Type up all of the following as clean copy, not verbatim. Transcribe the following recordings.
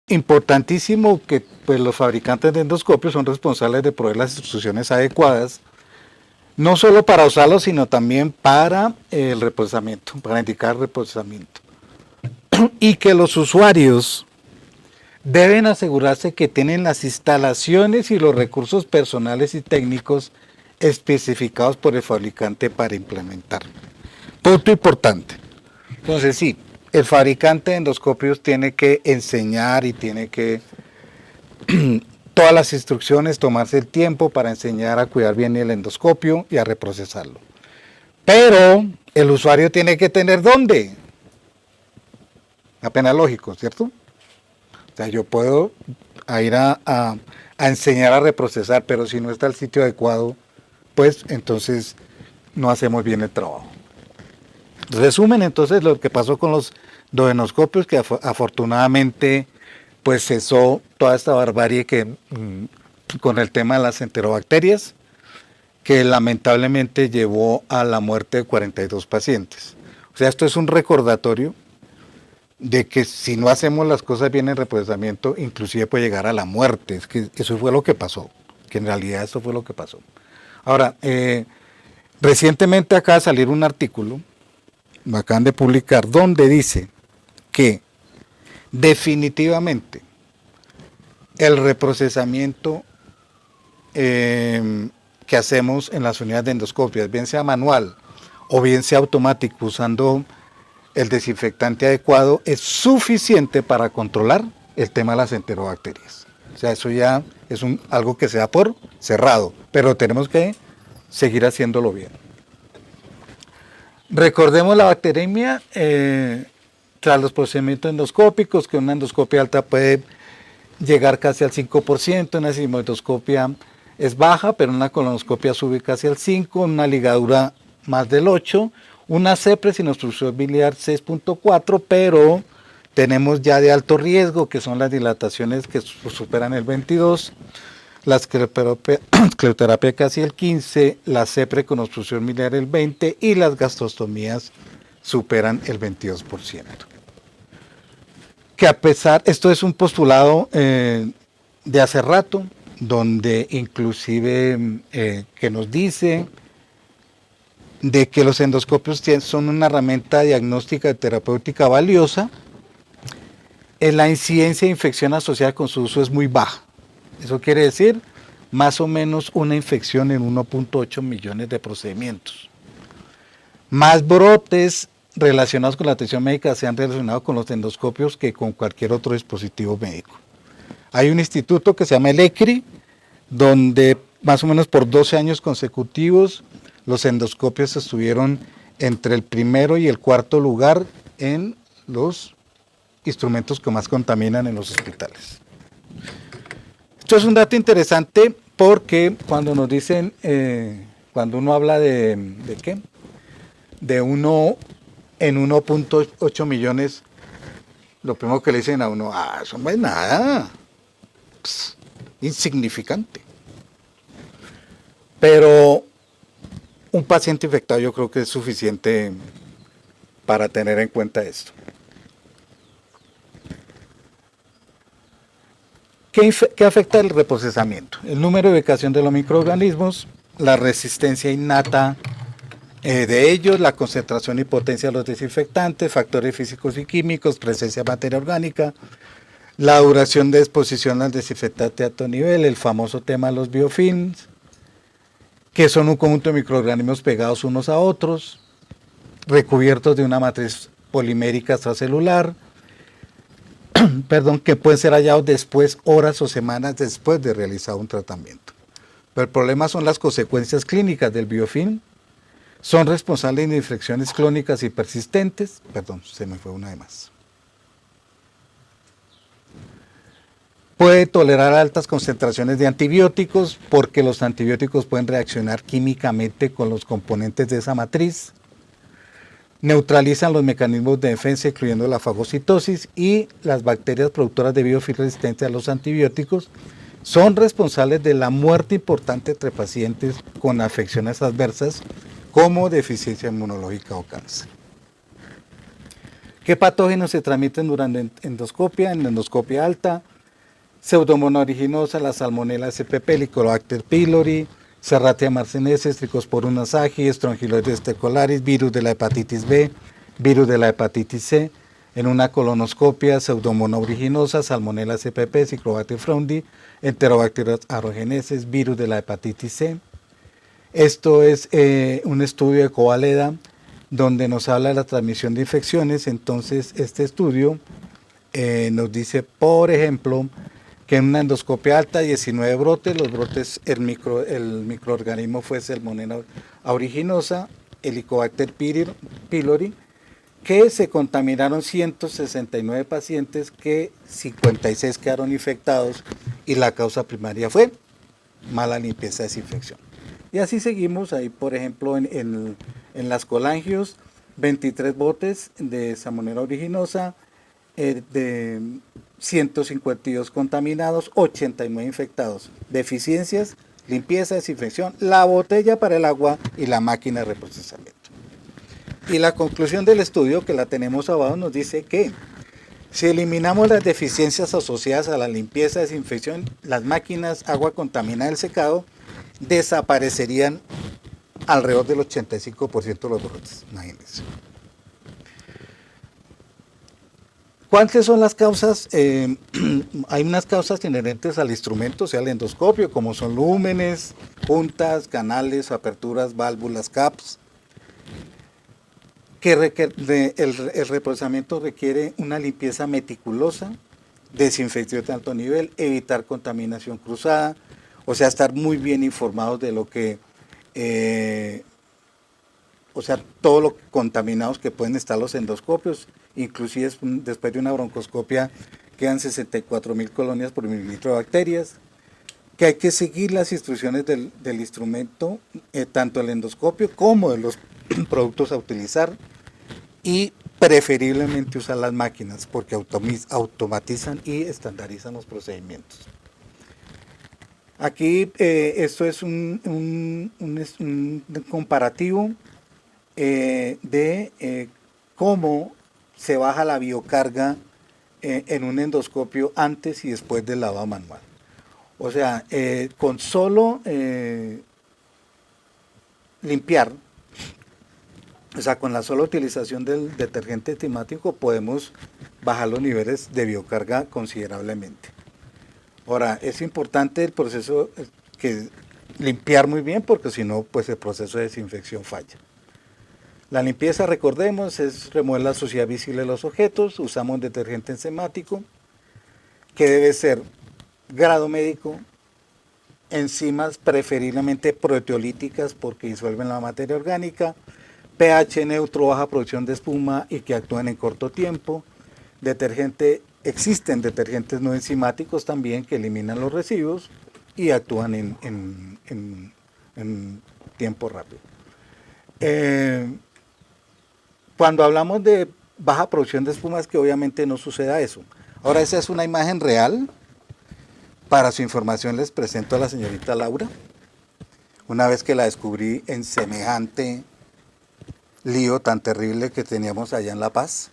Importantísimo que pues, los fabricantes de endoscopios son responsables de proveer las instrucciones adecuadas, no solo para usarlos, sino también para el reprocesamiento, para indicar reprocesamiento. Y que los usuarios deben asegurarse que tienen las instalaciones y los recursos personales y técnicos especificados por el fabricante para implementar. Punto importante. Entonces sí, el fabricante de endoscopios tiene que enseñar y tiene que todas las instrucciones, tomarse el tiempo para enseñar a cuidar bien el endoscopio y a reprocesarlo. Pero el usuario tiene que tener ¿dónde? Apenas lógico, ¿cierto? O sea, yo puedo ir a enseñar a reprocesar, pero si no está el sitio adecuado, pues entonces no hacemos bien el trabajo. Resumen entonces lo que pasó con los duodenoscopios, que afortunadamente pues cesó toda esta barbarie que con el tema de las enterobacterias, que lamentablemente llevó a la muerte de 42 pacientes. O sea, esto es un recordatorio de que si no hacemos las cosas bien en reprocesamiento, inclusive puede llegar a la muerte. Es que eso fue lo que pasó, que en realidad eso fue lo que pasó. Ahora, recientemente acaba de salir un artículo, lo acaban de publicar, donde dice que definitivamente el reprocesamiento que hacemos en las unidades de endoscopias, bien sea manual o bien sea automático, usando el desinfectante adecuado, es suficiente para controlar el tema de las enterobacterias. O sea, eso ya es algo que se da por cerrado, pero tenemos que seguir haciéndolo bien. Recordemos la bacteremia tras los procedimientos endoscópicos, que una endoscopia alta puede llegar casi al 5%, una sigmoidoscopia es baja, pero una colonoscopia sube casi al 5%, una ligadura más del 8%, una CEPRE sin obstrucción biliar 6.4%, pero tenemos ya de alto riesgo, que son las dilataciones que superan el 22%, la escleroterapia casi el 15%, la CEPRE con obstrucción biliar el 20% y las gastrostomías superan el 22%. Que a pesar, esto es un postulado de hace rato, donde inclusive que nos dice de que los endoscopios son una herramienta diagnóstica y terapéutica valiosa, la incidencia de infección asociada con su uso es muy baja. Eso quiere decir más o menos una infección en 1.8 millones de procedimientos. Más brotes relacionados con la atención médica se han relacionado con los endoscopios que con cualquier otro dispositivo médico. Hay un instituto que se llama el ECRI, donde más o menos por 12 años consecutivos los endoscopios estuvieron entre el primero y el cuarto lugar en los instrumentos que más contaminan en los hospitales. Esto es un dato interesante porque cuando nos dicen, cuando uno habla de ¿qué? De uno en 1.8 millones, lo primero que le dicen a uno, eso no es nada, insignificante. Pero un paciente infectado yo creo que es suficiente para tener en cuenta esto. ¿Qué afecta el reprocesamiento? El número de ubicación de los microorganismos, la resistencia innata de ellos, la concentración y potencia de los desinfectantes, factores físicos y químicos, presencia de materia orgánica, la duración de exposición al desinfectante a alto nivel, el famoso tema de los biofilms, que son un conjunto de microorganismos pegados unos a otros, recubiertos de una matriz polimérica extracelular, que pueden ser hallados después, horas o semanas después de realizar un tratamiento. Pero el problema son las consecuencias clínicas del biofilm. Son responsables de infecciones crónicas y persistentes. Se me fue una de más. Puede tolerar altas concentraciones de antibióticos porque los antibióticos pueden reaccionar químicamente con los componentes de esa matriz. Neutralizan los mecanismos de defensa, incluyendo la fagocitosis, y las bacterias productoras de biofilm resistentes a los antibióticos son responsables de la muerte importante entre pacientes con afecciones adversas como deficiencia inmunológica o cáncer. ¿Qué patógenos se transmiten durante endoscopia? En la endoscopia alta, Pseudomonas aeruginosa, la Salmonella spp, Helicobacter pylori, Serratia marcescens, Trichosporum asagi, Strongyloides stercolaris, virus de la hepatitis B, virus de la hepatitis C. En una colonoscopia, Pseudomonas aeruginosa, Salmonella spp, Ciclobacter frundi, Enterobacter aeruginensis, virus de la hepatitis C. Esto es un estudio de Covaleda donde nos habla de la transmisión de infecciones. Entonces, este estudio nos dice, por ejemplo, que en una endoscopia alta, 19 brotes, los brotes, el microorganismo fue Salmonella aeruginosa, Helicobacter pylori, que se contaminaron 169 pacientes, que 56 quedaron infectados y la causa primaria fue mala limpieza y desinfección. Y así seguimos, ahí por ejemplo en las colangios, 23 botes de Salmonella aeruginosa, de 152 contaminados, 89 infectados, deficiencias, limpieza, desinfección, la botella para el agua y la máquina de reprocesamiento. Y la conclusión del estudio, que la tenemos abajo, nos dice que si eliminamos las deficiencias asociadas a la limpieza, desinfección, las máquinas, agua contaminada, el secado, desaparecerían alrededor del 85% de los brotes, imagínense. ¿Cuáles son las causas? Hay unas causas inherentes al instrumento, o sea, al endoscopio, como son lúmenes, puntas, canales, aperturas, válvulas, caps, que el reprocesamiento requiere una limpieza meticulosa, desinfección de alto nivel, evitar contaminación cruzada, o sea, estar muy bien informados de lo que, o sea, todo lo contaminados que pueden estar los endoscopios, inclusive después de una broncoscopia quedan 64.000 colonias por mililitro de bacterias, que hay que seguir las instrucciones del instrumento, tanto el endoscopio como de los productos a utilizar, y preferiblemente usar las máquinas porque automatizan y estandarizan los procedimientos. Aquí esto es un comparativo de cómo se baja la biocarga en un endoscopio antes y después del lavado manual. O sea, con solo limpiar, o sea, con la sola utilización del detergente enzimático podemos bajar los niveles de biocarga considerablemente. Ahora, es importante el proceso, que limpiar muy bien, porque si no, pues el proceso de desinfección falla. La limpieza, recordemos, es remover la suciedad visible de los objetos. Usamos detergente enzimático, que debe ser grado médico, enzimas preferiblemente proteolíticas porque disuelven la materia orgánica, pH neutro, baja producción de espuma y que actúan en corto tiempo. Existen detergentes no enzimáticos también que eliminan los residuos y actúan en tiempo rápido. Cuando hablamos de baja producción de espuma es que obviamente no suceda eso. Ahora, esa es una imagen real. Para su información les presento a la señorita Laura. Una vez que la descubrí en semejante lío tan terrible que teníamos allá en La Paz,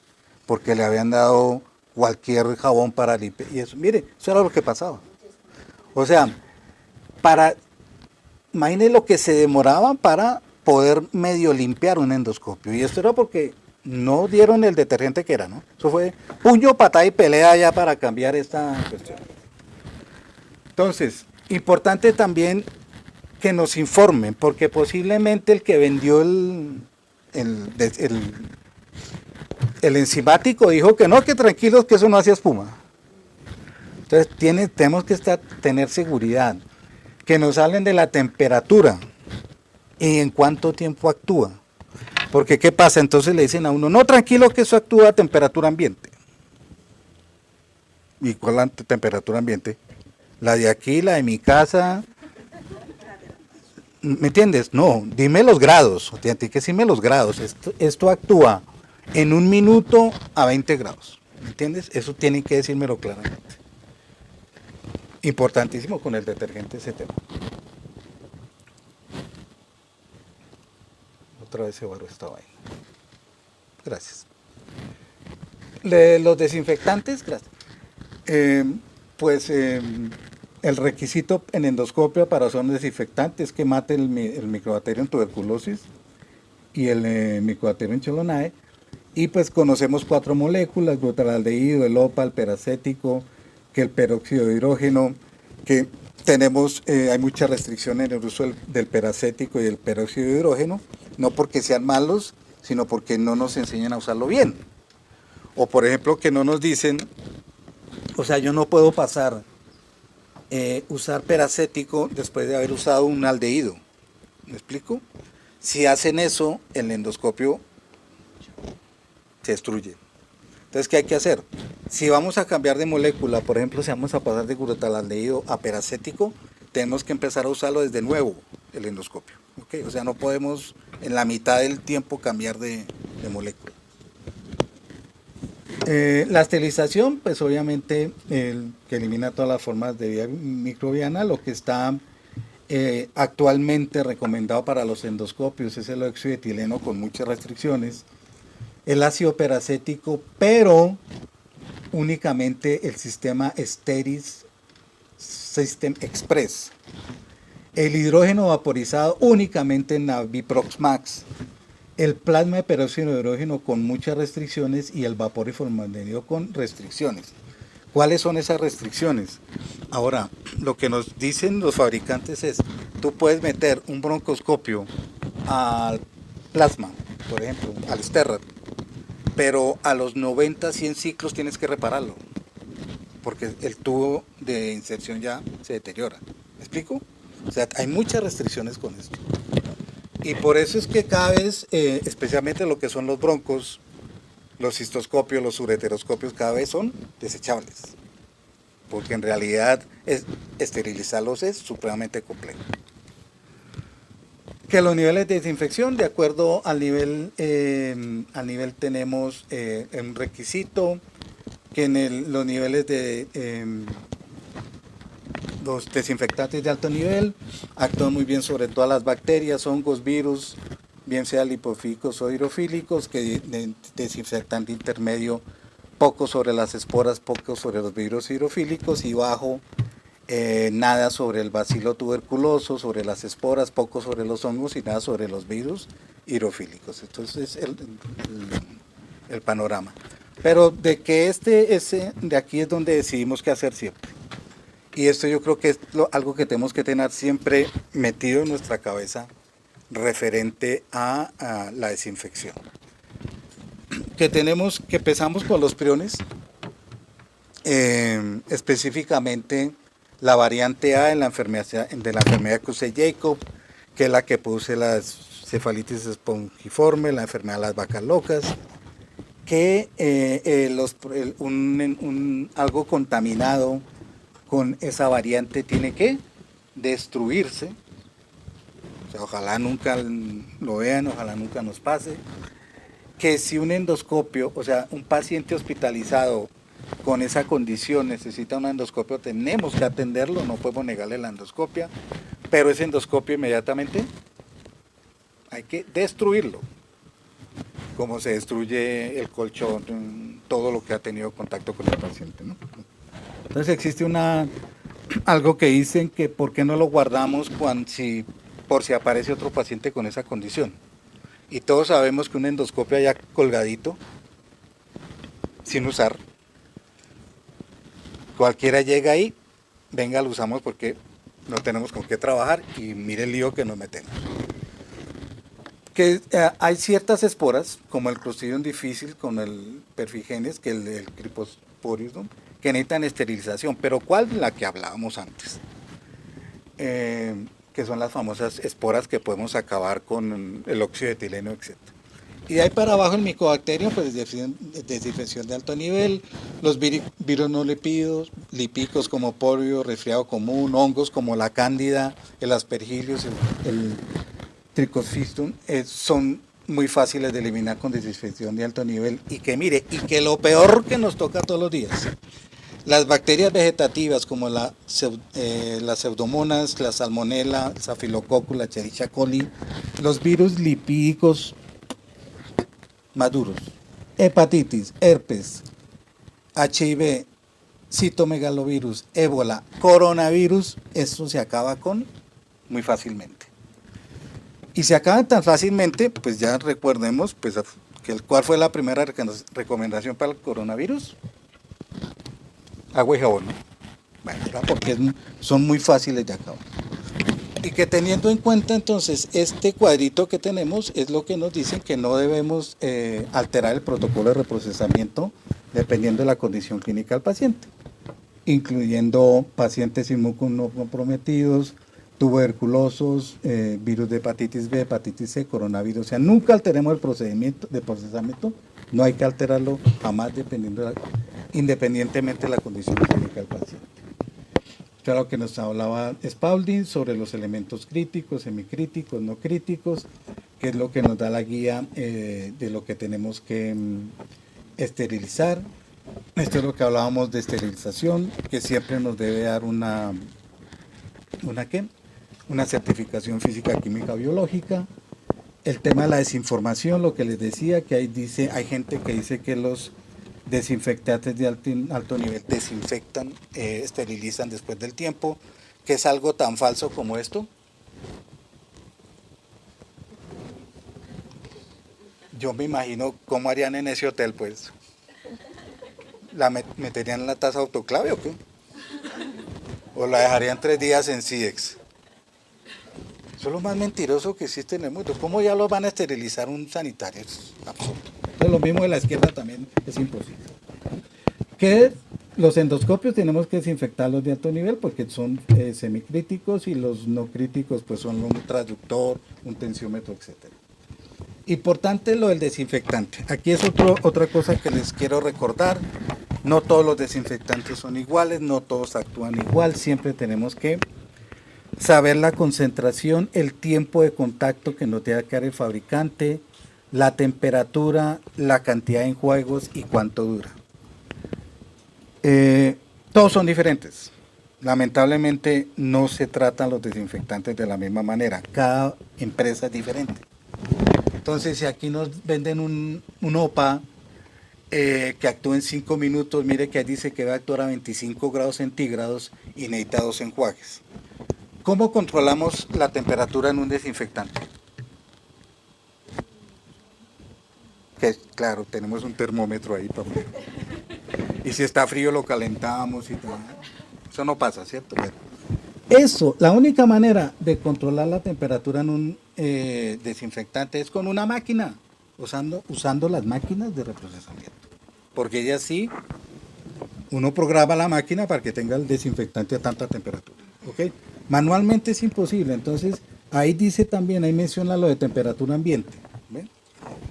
porque le habían dado cualquier jabón para limpiar. Y eso, mire, eso era lo que pasaba. O sea, imagínense lo que se demoraba para poder medio limpiar un endoscopio. Y esto era porque no dieron el detergente que era, ¿no? Eso fue puño, patada y pelea ya para cambiar esta cuestión. Entonces, importante también que nos informen, porque posiblemente el que vendió el enzimático dijo que no, que tranquilos, que eso no hacía espuma. Entonces tenemos que tener seguridad, que nos hablen de la temperatura y en cuánto tiempo actúa. Porque ¿qué pasa? Entonces le dicen a uno, no, tranquilo, que eso actúa a temperatura ambiente. ¿Y cuál es la temperatura ambiente? La de aquí, la de mi casa. ¿Me entiendes? No, dime los grados, tienes que decirme los grados. Esto actúa en 1 minuto a 20 grados, ¿me entiendes? Eso tienen que decírmelo claramente. Importantísimo con el detergente ese tema. Otra vez se barro estaba ahí. Gracias. Los desinfectantes, gracias. Eh, pues el requisito en endoscopia para usar un desinfectante es que mate el microbacterio en tuberculosis y el micobacterium chelonae. Y pues conocemos 4 moléculas: glutaraldehído, el OPA, el peracético, que el peróxido de hidrógeno, que tenemos, hay mucha restricción en el uso del peracético y el peróxido de hidrógeno, no porque sean malos, sino porque no nos enseñan a usarlo bien. O por ejemplo que no nos dicen, o sea, yo no puedo usar peracético después de haber usado un aldehído. ¿Me explico? Si hacen eso, el endoscopio se destruye. Entonces, ¿qué hay que hacer? Si vamos a cambiar de molécula, por ejemplo, si vamos a pasar de glutaraldehído a peracético, tenemos que empezar a usarlo desde nuevo, el endoscopio. ¿Okay? O sea, no podemos en la mitad del tiempo cambiar de molécula. La esterilización, pues obviamente, que elimina todas las formas de vida microbiana. Lo que está actualmente recomendado para los endoscopios es el óxido de etileno con muchas restricciones, el ácido peracético, pero únicamente el sistema Steris System Express. El hidrógeno vaporizado únicamente en la Viprox Max. El plasma de peróxido de hidrógeno con muchas restricciones y el vapor y formaldehído con restricciones. ¿Cuáles son esas restricciones? Ahora, lo que nos dicen los fabricantes es, tú puedes meter un broncoscopio al plasma, por ejemplo, al Sterrat, pero a los 90, 100 ciclos tienes que repararlo, porque el tubo de inserción ya se deteriora. ¿Me explico? O sea, hay muchas restricciones con esto. Y por eso es que cada vez, especialmente lo que son los broncos, los cistoscopios, los ureteroscopios, cada vez son desechables. Porque en realidad esterilizarlos es supremamente complejo. Que los niveles de desinfección, de acuerdo al nivel tenemos un requisito, que en los niveles de los desinfectantes de alto nivel actúan muy bien sobre todas las bacterias, hongos, virus, bien sea lipofílicos o hidrofílicos, que desinfectante intermedio, poco sobre las esporas, poco sobre los virus hidrofílicos, y bajo nada sobre el bacilo tuberculoso, sobre las esporas, poco sobre los hongos y nada sobre los virus hidrofílicos. Entonces es el panorama. Pero de que de aquí es donde decidimos qué hacer siempre. Y esto yo creo que es algo que tenemos que tener siempre metido en nuestra cabeza referente a la desinfección. Que empezamos con los priones, específicamente la variante A de la enfermedad Creutzfeldt-Jakob, que es la que produce la cefalitis espongiforme, la enfermedad de las vacas locas, que algo contaminado con esa variante tiene que destruirse. O sea, ojalá nunca lo vean, ojalá nunca nos pase. Que si un endoscopio, o sea, un paciente hospitalizado con esa condición necesita un endoscopio, tenemos que atenderlo, no podemos negarle la endoscopia, pero ese endoscopio inmediatamente hay que destruirlo, como se destruye el colchón, todo lo que ha tenido contacto con el paciente, ¿no? Entonces existe algo que dicen que por qué no lo guardamos por si aparece otro paciente con esa condición. Y todos sabemos que un endoscopio allá colgadito, sin usar, cualquiera llega ahí, venga, lo usamos porque no tenemos con qué trabajar y mire el lío que nos metemos. Que hay ciertas esporas, como el Clostridium difficile con el perfigenes, que el Cryptosporidium, ¿no?, que necesitan esterilización, pero ¿cuál? La que hablábamos antes, que son las famosas esporas que podemos acabar con el óxido de etileno, etc. Y de ahí para abajo el micobacterio, pues desinfección de alto nivel, los virus no lipídicos como polio, resfriado común, hongos como la cándida, el aspergillus, el Trichosphistum, son muy fáciles de eliminar con desinfección de alto nivel. Y que lo peor que nos toca todos los días, las bacterias vegetativas como las pseudomonas, la salmonella, el staphylococcus, la Escherichia coli, los virus lipídicos maduros, hepatitis, herpes, HIV, citomegalovirus, ébola, coronavirus, eso se acaba con muy fácilmente. Y se acaba tan fácilmente, pues ya recordemos, pues, ¿cuál fue la primera recomendación para el coronavirus? Agua y jabón, ¿no? Bueno, era porque son muy fáciles de acabar. Y que teniendo en cuenta entonces este cuadrito que tenemos es lo que nos dicen que no debemos alterar el protocolo de reprocesamiento dependiendo de la condición clínica del paciente, incluyendo pacientes inmunocomprometidos, tuberculosos, virus de hepatitis B, hepatitis C, coronavirus. O sea, nunca alteremos el procedimiento de procesamiento, no hay que alterarlo jamás independientemente de la condición clínica del paciente. Claro que nos hablaba Spalding sobre los elementos críticos, semicríticos, no críticos, que es lo que nos da la guía de lo que tenemos que esterilizar. Esto es lo que hablábamos de esterilización, que siempre nos debe dar una certificación física, química, biológica. El tema de la desinformación, lo que les decía, que hay gente que dice que los desinfectantes de alto nivel desinfectan, esterilizan después del tiempo, que es algo tan falso como esto. Yo me imagino cómo harían en ese hotel, pues. ¿La meterían en la taza autoclave o qué? ¿O la dejarían 3 días en SIEX? Eso es lo más mentiroso que existe en el mundo. ¿Cómo ya lo van a esterilizar un sanitario? Es absurdo. Entonces, lo mismo de la izquierda también es imposible. ¿Qué? Los endoscopios tenemos que desinfectarlos de alto nivel porque son semicríticos y los no críticos pues son un transductor, un tensiómetro, etc. Importante lo del desinfectante. Aquí es otra cosa que les quiero recordar. No todos los desinfectantes son iguales, no todos actúan igual. Siempre tenemos que saber la concentración, el tiempo de contacto que nos debe quedar el fabricante, la temperatura, la cantidad de enjuagos y cuánto dura. Todos son diferentes. Lamentablemente no se tratan los desinfectantes de la misma manera. Cada empresa es diferente. Entonces, si aquí nos venden un OPA que actúa en 5 minutos, mire que ahí dice que va a actuar a 25 grados centígrados y necesita 2 enjuagues. ¿Cómo controlamos la temperatura en un desinfectante? Que claro, tenemos un termómetro ahí para ver. Y si está frío lo calentamos y todo. Eso no pasa, ¿cierto? Eso, la única manera de controlar la temperatura en un desinfectante es con una máquina, usando las máquinas de reprocesamiento. Porque ellas sí, uno programa la máquina para que tenga el desinfectante a tanta temperatura. ¿Ok? Manualmente es imposible, entonces ahí dice también, ahí menciona lo de temperatura ambiente. ¿Ven?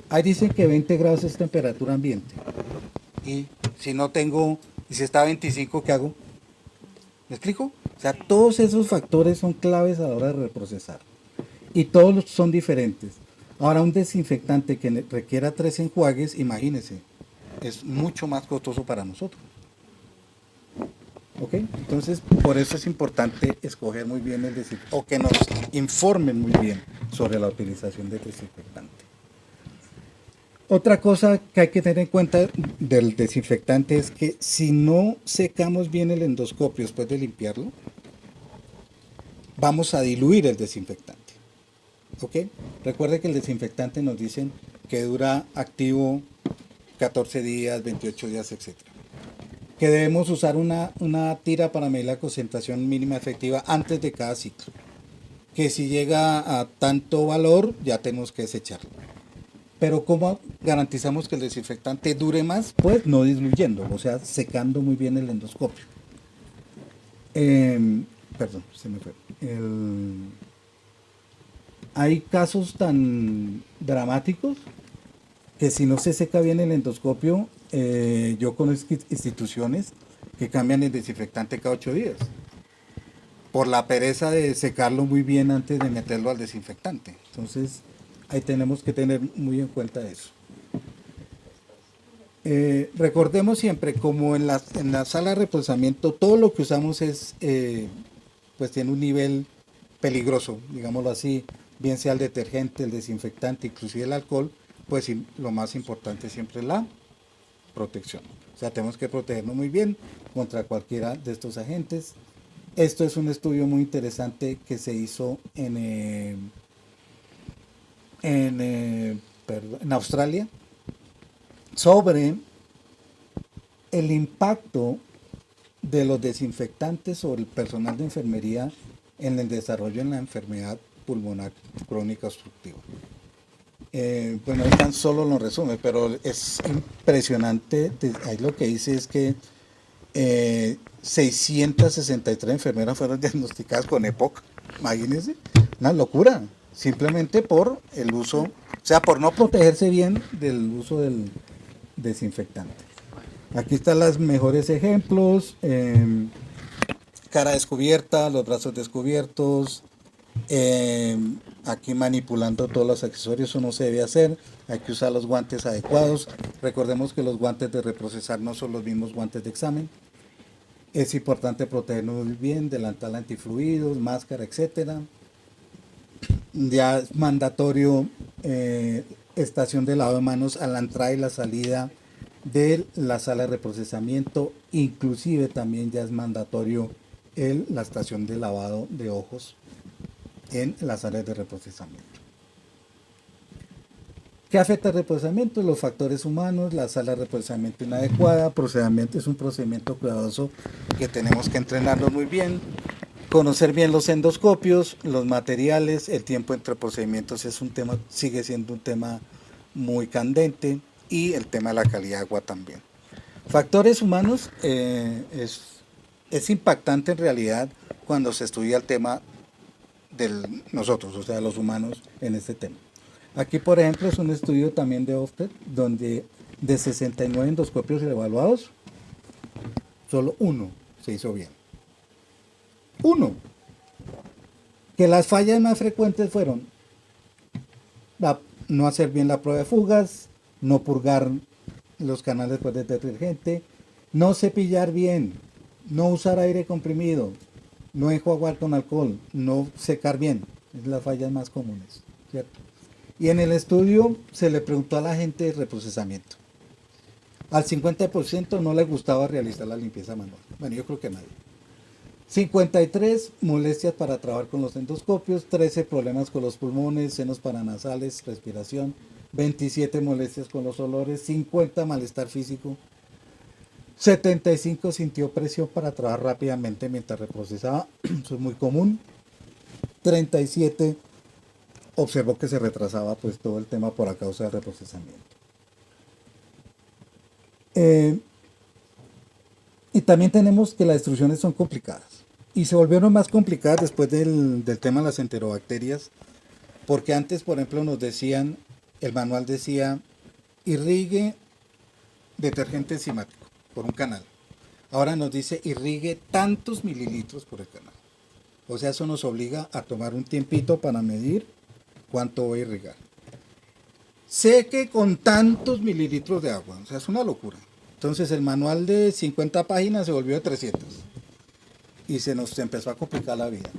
Ahí dicen que 20 grados es temperatura ambiente. Y si no tengo, y si está a 25, ¿qué hago? ¿Me explico? O sea, todos esos factores son claves a la hora de reprocesar. Y todos son diferentes. Ahora, un desinfectante que requiera 3 enjuagues, imagínense, es mucho más costoso para nosotros. ¿Ok? Entonces, por eso es importante escoger muy bien el desinfectante, o que nos informen muy bien sobre la utilización del desinfectante. Otra cosa que hay que tener en cuenta del desinfectante es que si no secamos bien el endoscopio después de limpiarlo, vamos a diluir el desinfectante. ¿Ok? Recuerde que el desinfectante nos dicen que dura activo 14 días, 28 días, etc. Que debemos usar una tira para medir la concentración mínima efectiva antes de cada ciclo. Que si llega a tanto valor, ya tenemos que desecharlo. Pero ¿cómo garantizamos que el desinfectante dure más? Pues no diluyendo, o sea, secando muy bien el endoscopio. Perdón, se me fue. Hay casos tan dramáticos que si no se seca bien el endoscopio, yo conozco instituciones que cambian el desinfectante cada 8 días. Por la pereza de secarlo muy bien antes de meterlo al desinfectante. Entonces, ahí tenemos que tener muy en cuenta eso. Recordemos siempre, como en la sala de reprocesamiento, todo lo que usamos es, pues tiene un nivel peligroso, digámoslo así, bien sea el detergente, el desinfectante, inclusive el alcohol, pues lo más importante siempre es la protección. O sea, sea, tenemos que protegernos muy bien contra cualquiera de estos agentes. Esto es un estudio muy interesante que se hizo en Australia sobre el impacto de los desinfectantes sobre el personal de enfermería en el desarrollo en la enfermedad pulmonar crónica obstructiva. Bueno, ahí están solo los resúmenes, pero es impresionante. Ahí lo que dice es que 663 enfermeras fueron diagnosticadas con EPOC. Imagínense, una locura. Simplemente por el uso, o sea, por no protegerse bien del uso del desinfectante. Aquí están los mejores ejemplos. Cara descubierta, los brazos descubiertos. Aquí manipulando todos los accesorios, eso no se debe hacer. Hay que usar los guantes adecuados. Recordemos que los guantes de reprocesar no son los mismos guantes de examen. Es importante protegernos muy bien, delantal antifluidos, máscara, etcétera. Ya es mandatorio estación de lavado de manos a la entrada y la salida de la sala de reprocesamiento. Inclusive también ya es mandatorio la estación de lavado de ojos en las áreas de reprocesamiento. ¿Qué afecta el reprocesamiento? Los factores humanos, la sala de reprocesamiento inadecuada, procedimiento es un procedimiento cuidadoso que tenemos que entrenarlo muy bien, conocer bien los endoscopios, los materiales, el tiempo entre procedimientos es un tema, sigue siendo un tema muy candente, y el tema de la calidad de agua también. Factores humanos es impactante en realidad cuando se estudia el tema de nosotros, o sea, los humanos en este tema. Aquí, por ejemplo, es un estudio también de Ofsted, donde de 69 endoscopios evaluados, solo uno se hizo bien. Uno. Que las fallas más frecuentes fueron no hacer bien la prueba de fugas, no purgar los canales después de detergente, no cepillar bien, no usar aire comprimido, no enjuagar con alcohol, no secar bien. Es las fallas más comunes, ¿cierto? Y en el estudio se le preguntó a la gente de reprocesamiento. Al 50% no le gustaba realizar la limpieza manual. Bueno, yo creo que nadie. 53 molestias para trabajar con los endoscopios, 13 problemas con los pulmones, senos paranasales, respiración, 27 molestias con los olores, 50 malestar físico, 75 sintió presión para trabajar rápidamente mientras reprocesaba, eso es muy común, 37 observó que se retrasaba pues todo el tema por a causa del reprocesamiento. Y también tenemos que las instrucciones son complicadas. Y se volvieron más complicadas después del tema de las enterobacterias, porque antes, por ejemplo, nos decían, el manual decía, irrigue detergente enzimático por un canal. Ahora nos dice, irrigue tantos mililitros por el canal. O sea, eso nos obliga a tomar un tiempito para medir cuánto voy a irrigar. Seque con tantos mililitros de agua, o sea, es una locura. Entonces el manual de 50 páginas se volvió de 300 y se nos empezó a complicar la vida.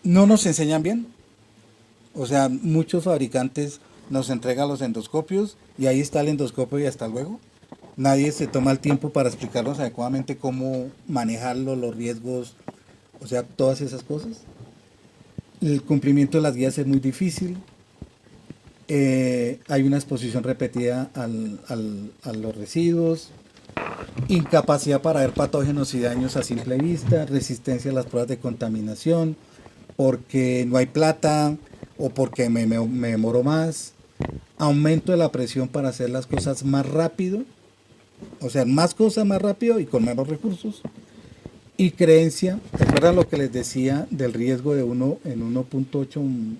No nos enseñan bien, o sea, muchos fabricantes nos entregan los endoscopios y ahí está el endoscopio y hasta luego. Nadie se toma el tiempo para explicarnos adecuadamente cómo manejarlo, los riesgos, o sea, todas esas cosas. El cumplimiento de las guías es muy difícil. Hay una exposición repetida a los residuos, incapacidad para ver patógenos y daños a simple vista, resistencia a las pruebas de contaminación, porque no hay plata o porque me demoro más, aumento de la presión para hacer las cosas más rápido, o sea, más cosas más rápido y con menos recursos, y creencia, ¿recuerdan lo que les decía del riesgo de 1 en 1.8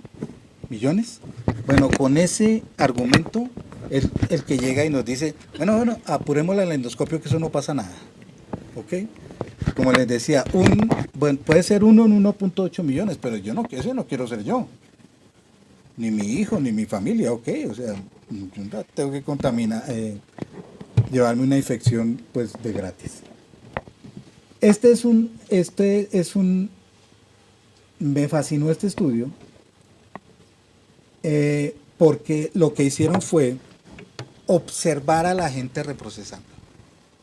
millones? Bueno, con ese argumento, el que llega y nos dice, bueno, apurémosle al endoscopio que eso no pasa nada, ¿ok? Como les decía, puede ser 1 en 1.8 millones, pero ese no quiero ser yo, ni mi hijo, ni mi familia, ¿ok? O sea, yo no tengo que contaminar, llevarme una infección, pues, de gratis. Me fascinó este estudio, porque lo que hicieron fue observar a la gente reprocesando.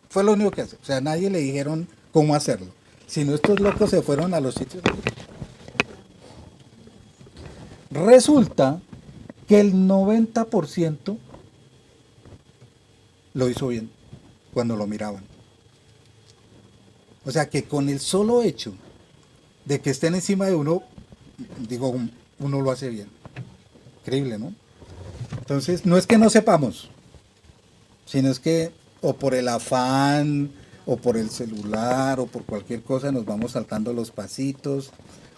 Fue lo único que hace. O sea, nadie le dijeron cómo hacerlo. Sino estos locos se fueron a los sitios. Resulta que el 90% lo hizo bien cuando lo miraban. O sea que con el solo hecho de que estén encima de uno, digo, uno lo hace bien. Increíble, ¿no? Entonces, no es que no sepamos, sino es que o por el afán, o por el celular, o por cualquier cosa nos vamos saltando los pasitos,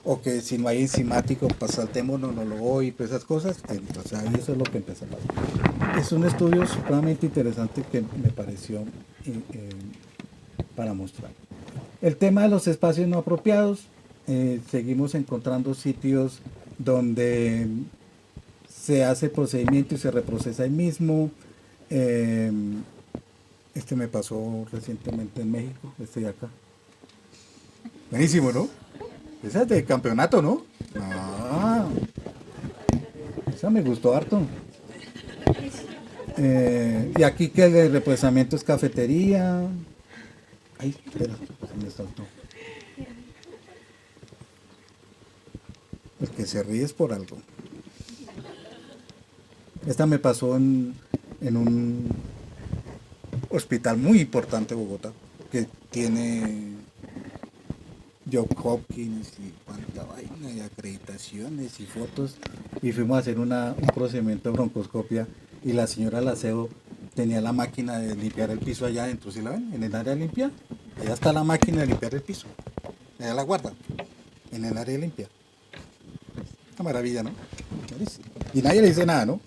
o que si no hay enzimático, pues saltémonos, no lo voy, pues esas cosas. O sea, eso es lo que empezó a pasar. Es un estudio supremamente interesante que me pareció para mostrar. El tema de los espacios no apropiados, seguimos encontrando sitios donde se hace procedimiento y se reprocesa ahí mismo. Este me pasó recientemente en México, este de acá. Buenísimo, ¿no? Esa es de campeonato, ¿no? Ah, esa me gustó harto. Y aquí que el reprocesamiento es cafetería. Ay, espera, se me saltó. El que se ríe es por algo. Esta me pasó en un hospital muy importante de Bogotá, que tiene Johns Hopkins y cuánta vaina y acreditaciones y fotos, y fuimos a hacer un procedimiento de broncoscopia y la señora Laceo tenía la máquina de limpiar el piso allá adentro, ¿sí la ven? En el área limpia, allá está la máquina de limpiar el piso, allá la guarda, en el área limpia. Una maravilla, ¿no? Y nadie le dice nada, ¿no?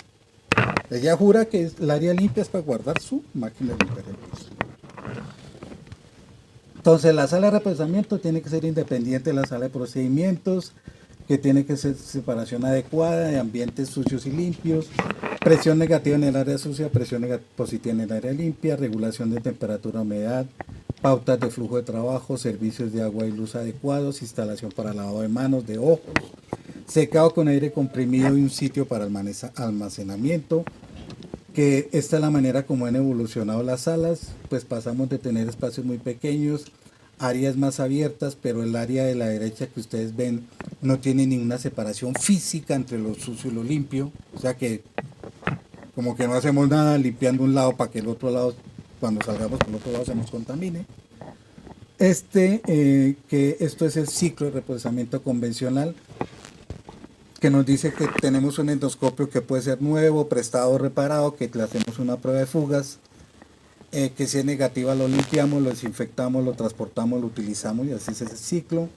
Ella jura que el área limpia es para guardar su máquina de limpiar el piso. Entonces la sala de reprocesamiento tiene que ser independiente de la sala de procedimientos, que tiene que ser separación adecuada de ambientes sucios y limpios, presión negativa en el área sucia, presión positiva en el área limpia, regulación de temperatura, humedad, pautas de flujo de trabajo, servicios de agua y luz adecuados, instalación para lavado de manos, de ojos, secado con aire comprimido y un sitio para almacenamiento, que esta es la manera como han evolucionado las salas, pues pasamos de tener espacios muy pequeños, áreas más abiertas, pero el área de la derecha que ustedes ven no tiene ninguna separación física entre lo sucio y lo limpio, o sea que como que no hacemos nada limpiando un lado para que el otro lado, cuando salgamos por el otro lado, se nos contamine. Que esto es el ciclo de reprocesamiento convencional, que nos dice que tenemos un endoscopio que puede ser nuevo, prestado o reparado, que le hacemos una prueba de fugas, que si es negativa lo limpiamos, lo desinfectamos, lo transportamos, lo utilizamos y así es el ciclo.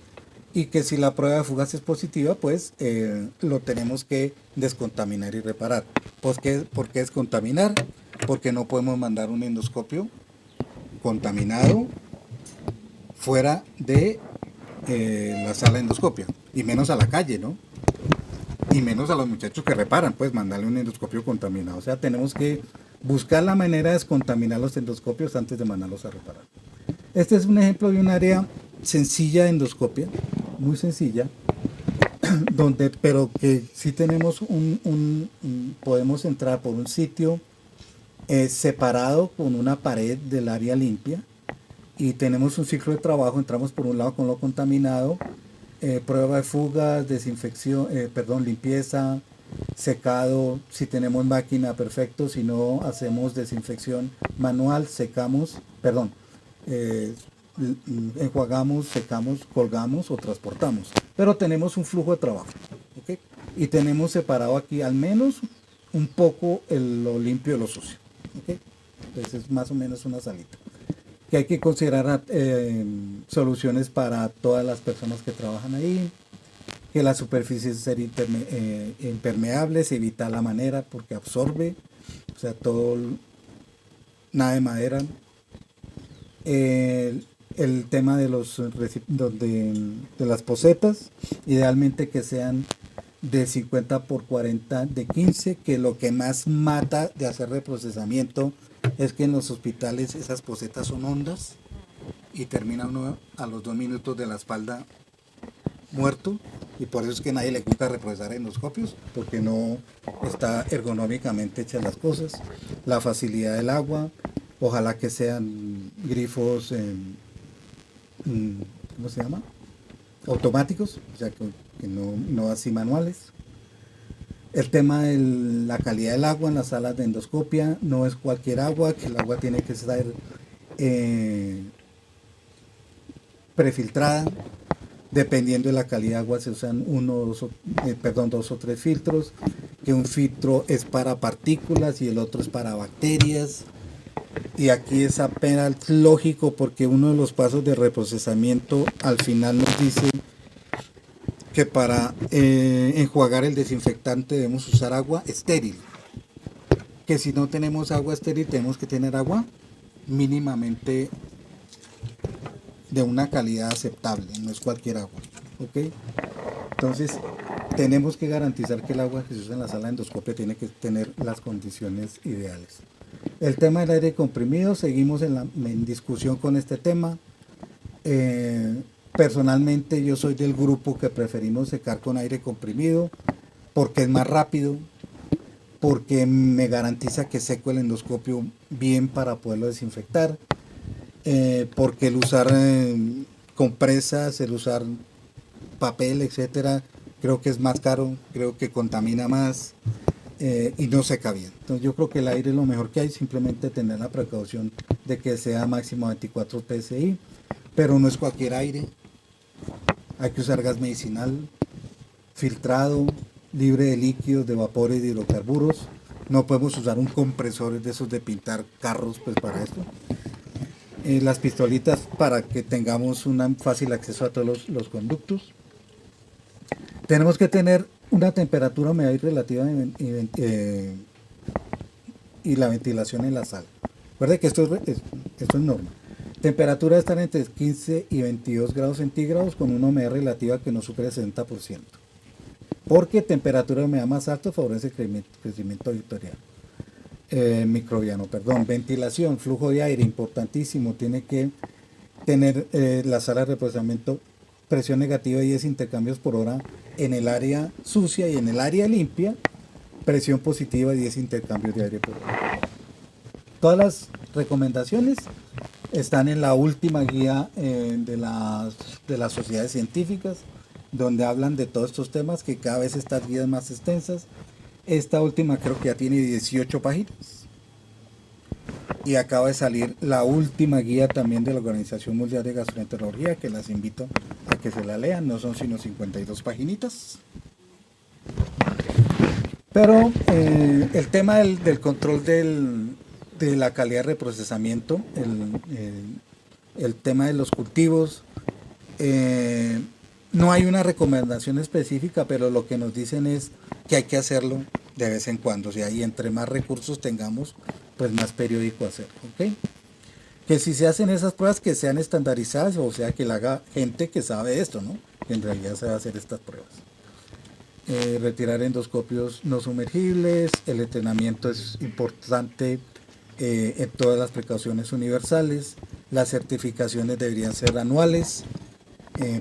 Y que si la prueba de fugas es positiva, pues lo tenemos que descontaminar y reparar. ¿Por qué descontaminar? Porque no podemos mandar un endoscopio contaminado fuera de la sala de endoscopio, y menos a la calle, ¿no? Y menos a los muchachos que reparan, pues mandarle un endoscopio contaminado. O sea, tenemos que buscar la manera de descontaminar los endoscopios antes de mandarlos a reparar. Este es un ejemplo de un área sencilla de endoscopia, muy sencilla, pero que sí tenemos podemos entrar por un sitio separado con una pared del área limpia, y tenemos un ciclo de trabajo. Entramos por un lado con lo contaminado, prueba de fugas, desinfección, limpieza, secado, si tenemos máquina, perfecto, si no, hacemos desinfección manual, secamos, enjuagamos, secamos, colgamos o transportamos, pero tenemos un flujo de trabajo, ¿okay? Y tenemos separado aquí al menos un poco lo limpio de lo sucio, ¿okay? Entonces es más o menos una salita que hay que considerar soluciones para todas las personas que trabajan ahí, que las superficies ser impermeables, evitar la madera porque absorbe, o sea, nada de madera. El tema de de las posetas, idealmente que sean de 50 por 40 de 15, que lo que más mata de hacer reprocesamiento es que en los hospitales esas posetas son hondas y termina uno a los 2 minutos de la espalda muerto, Y por eso es que a nadie le gusta reprocesar endoscopios, porque no está ergonómicamente hechas las cosas. La facilidad del agua, ojalá que sean grifos, ¿cómo se llama? Automáticos, o sea que no así manuales. El tema de la calidad del agua en las salas de endoscopia, no es cualquier agua, que el agua tiene que ser prefiltrada. Dependiendo de la calidad de agua se usan dos o tres filtros, que un filtro es para partículas y el otro es para bacterias. Y aquí es apenas lógico porque uno de los pasos de reprocesamiento al final nos dice que para enjuagar el desinfectante debemos usar agua estéril. Que si no tenemos agua estéril tenemos que tener agua mínimamente de una calidad aceptable, no es cualquier agua, ¿ok? Entonces tenemos que garantizar que el agua que se usa en la sala de endoscopia tiene que tener las condiciones ideales. El tema del aire comprimido, seguimos en discusión con este tema. Personalmente yo soy del grupo que preferimos secar con aire comprimido porque es más rápido, porque me garantiza que seco el endoscopio bien para poderlo desinfectar, porque el usar compresas, el usar papel, etcétera, creo que es más caro, creo que contamina más y no seca bien. Entonces yo creo que el aire es lo mejor que hay, simplemente tener la precaución de que sea máximo 24 psi, pero no es cualquier aire. Hay que usar gas medicinal, filtrado, libre de líquidos, de vapores, de hidrocarburos. No podemos usar un compresor de esos de pintar carros pues para esto. Las pistolitas para que tengamos un fácil acceso a todos los conductos. Tenemos que tener una temperatura, humedad relativa y la ventilación en la sala. Recuerde que esto es norma. Temperatura estar entre 15 y 22 grados centígrados con una humedad relativa que no supere el 60%. Porque temperatura de humedad más alta favorece el crecimiento microbiano. Ventilación, flujo de aire, importantísimo. Tiene que tener la sala de reprocesamiento presión negativa de 10 intercambios por hora en el área sucia y en el área limpia, presión positiva de 10 intercambios de aire por hora. Todas las recomendaciones están en la última guía de las sociedades científicas, donde hablan de todos estos temas, que cada vez estas guías más extensas. Esta última creo que ya tiene 18 páginas. Y acaba de salir la última guía también de la Organización Mundial de Gastroenterología, que las invito a que se la lean, no son sino 52 paginitas. Pero el tema del control de la calidad de reprocesamiento, el tema de los cultivos, no hay una recomendación específica, pero lo que nos dicen es que hay que hacerlo de vez en cuando, o sea, y entre más recursos tengamos, pues más periódico hacerlo, ¿ok? Que si se hacen esas pruebas que sean estandarizadas, o sea, que la haga gente que sabe esto, ¿no? Que en realidad se va a hacer estas pruebas. Retirar endoscopios no sumergibles, el entrenamiento es importante en todas las precauciones universales, las certificaciones deberían ser anuales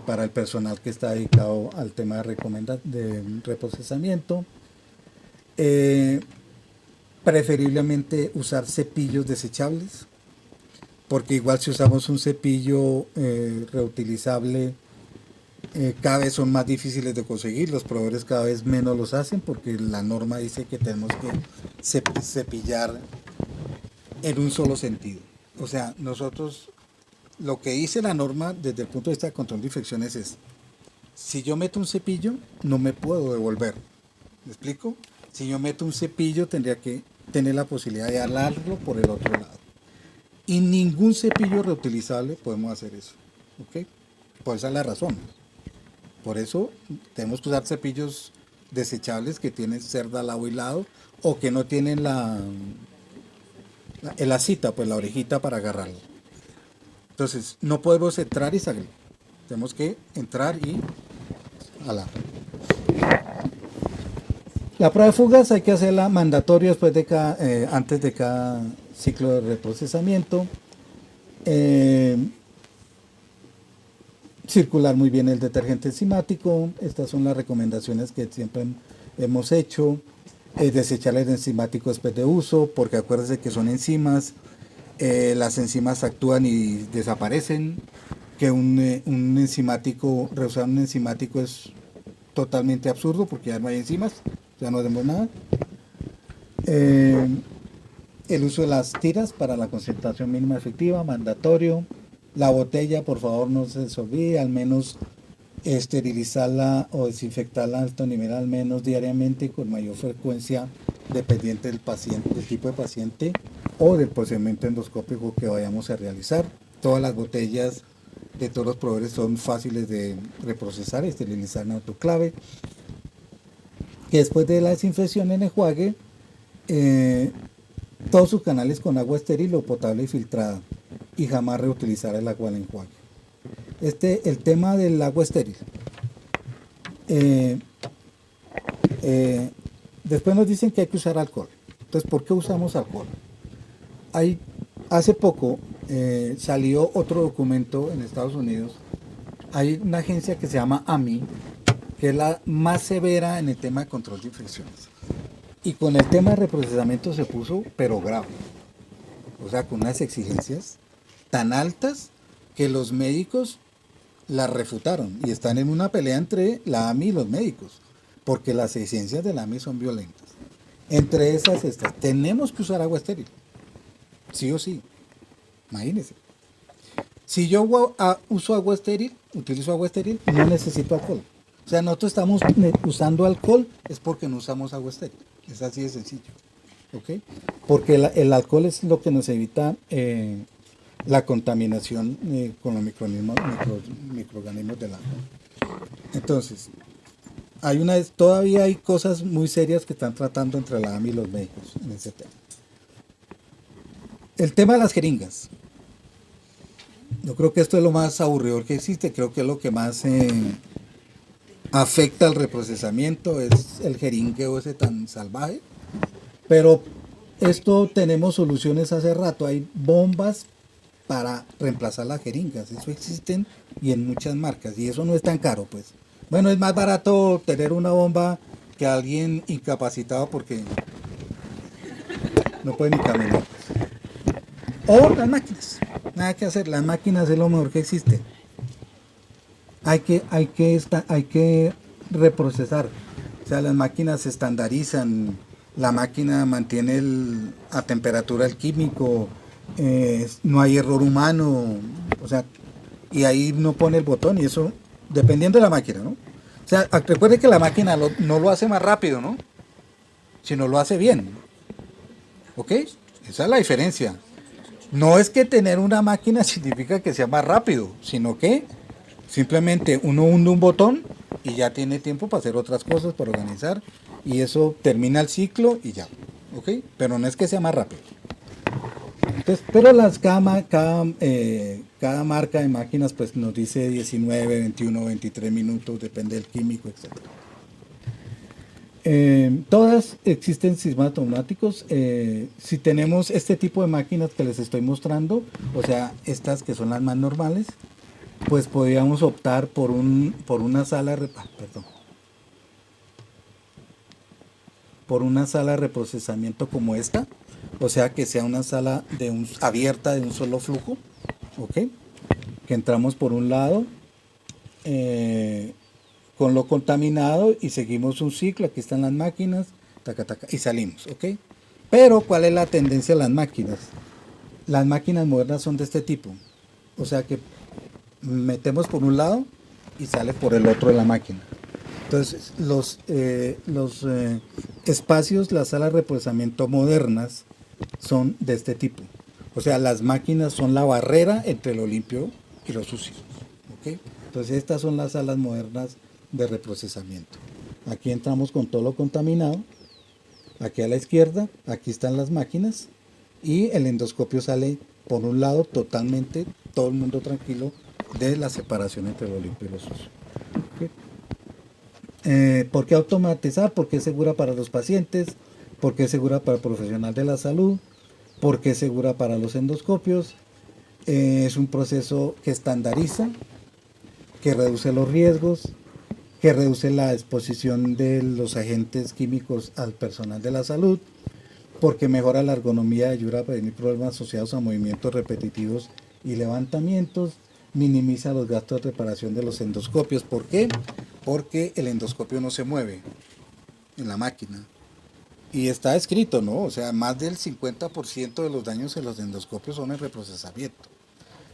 para el personal que está dedicado al tema de reprocesamiento. Preferiblemente usar cepillos desechables, porque igual si usamos un cepillo reutilizable, cada vez son más difíciles de conseguir, los proveedores cada vez menos los hacen, porque la norma dice que tenemos que cepillar en un solo sentido. O sea, nosotros, lo que dice la norma desde el punto de vista de control de infecciones es, si yo meto un cepillo, no me puedo devolver. ¿Me explico? Si yo meto un cepillo, tendría que tener la posibilidad de alargarlo por el otro lado. Y ningún cepillo reutilizable podemos hacer eso. ¿Ok? Por esa es la razón. Por eso tenemos que usar cepillos desechables que tienen cerda al lado y lado, o que no tienen la cita, pues la orejita para agarrarlo. Entonces, no podemos entrar y salir. Tenemos que entrar y jalar. La prueba de fugas hay que hacerla mandatoria después de antes de cada ciclo de reprocesamiento. circular muy bien el detergente enzimático. Estas son las recomendaciones que siempre hemos hecho. Desechar el enzimático después de uso, porque acuérdense que son enzimas. Las enzimas actúan y desaparecen. Que un enzimático, reusar un enzimático es totalmente absurdo porque ya no hay enzimas, ya no hacemos nada. El uso de las tiras para la concentración mínima efectiva, mandatorio. La botella, por favor, no se les olvide, al menos esterilizarla o desinfectarla a alto nivel al menos diariamente con mayor frecuencia, dependiente del paciente, del tipo de paciente o del procedimiento endoscópico que vayamos a realizar. Todas las botellas de todos los proveedores son fáciles de reprocesar, esterilizar en autoclave. Que después de la desinfección en enjuague, todos sus canales con agua estéril o potable y filtrada, y jamás reutilizar el agua al enjuague. El tema del agua estéril. Después nos dicen que hay que usar alcohol. Entonces, ¿por qué usamos alcohol? Hace poco salió otro documento en Estados Unidos. Hay una agencia que se llama AMI, que es la más severa en el tema de control de infecciones. Y con el tema de reprocesamiento se puso, pero grave. O sea, con unas exigencias tan altas que los médicos las refutaron. Y están en una pelea entre la AMI y los médicos, porque las exigencias de la AMI son violentas. Entre esas, tenemos que usar agua estéril. Sí o sí. Imagínense. Si yo uso agua estéril, utilizo agua estéril, no necesito alcohol. O sea, nosotros estamos usando alcohol, es porque no usamos agua estéril. Es así de sencillo. ¿Ok? Porque el alcohol es lo que nos evita la contaminación con los microorganismos del agua. Entonces, todavía hay cosas muy serias que están tratando entre la AMI y los médicos en ese tema. El tema de las jeringas. Yo creo que esto es lo más aburridor que existe, creo que es lo que más afecta al reprocesamiento, es el jeringueo ese tan salvaje. Pero esto tenemos soluciones hace rato, hay bombas para reemplazar las jeringas, eso existen y en muchas marcas, y eso no es tan caro, pues. Bueno, es más barato tener una bomba que alguien incapacitado porque no puede ni caminar. O las máquinas, nada que hacer, las máquinas es lo mejor que existe. Hay que reprocesar, o sea, las máquinas se estandarizan, la máquina mantiene a temperatura el químico, no hay error humano, o sea, y ahí no pone el botón, y eso dependiendo de la máquina, ¿no? O sea, recuerde que la máquina no lo hace más rápido, ¿no? Sino lo hace bien, ¿ok? Esa es la diferencia. No es que tener una máquina significa que sea más rápido, sino que simplemente uno hunde un botón y ya tiene tiempo para hacer otras cosas, para organizar, y eso termina el ciclo y ya, ¿ok? Pero no es que sea más rápido. Entonces, pero cada marca de máquinas pues nos dice 19, 21, 23 minutos, depende del químico, etc. Todas existen sistemas automáticos. Si tenemos este tipo de máquinas que les estoy mostrando, o sea, estas que son las más normales, pues podríamos optar por una sala de reprocesamiento como esta, o sea, que sea una sala abierta de un solo flujo, ¿ok? Que entramos por un lado con lo contaminado y seguimos un ciclo, aquí están las máquinas, y salimos, ¿ok? Pero, ¿cuál es la tendencia de las máquinas? Las máquinas modernas son de este tipo, o sea que metemos por un lado y sale por el otro de la máquina. Entonces, los espacios, las salas de reprocesamiento modernas son de este tipo. O sea, las máquinas son la barrera entre lo limpio y lo sucio. ¿Okay? Entonces, estas son las salas modernas de reprocesamiento. Aquí entramos con todo lo contaminado. Aquí a la izquierda, aquí están las máquinas. Y el endoscopio sale por un lado totalmente, todo el mundo tranquilo, de la separación entre lo limpio y lo sucio. ¿Okay? ¿Por qué automatizar? Porque es segura para los pacientes, porque es segura para el profesional de la salud, porque es segura para los endoscopios. Es un proceso que estandariza, que reduce los riesgos, que reduce la exposición de los agentes químicos al personal de la salud, porque mejora la ergonomía y ayuda a prevenir problemas asociados a movimientos repetitivos y levantamientos, minimiza los gastos de reparación de los endoscopios. ¿Por qué? Porque el endoscopio no se mueve en la máquina. Y está escrito, ¿no? O sea, más del 50% de los daños en los endoscopios son el reprocesamiento.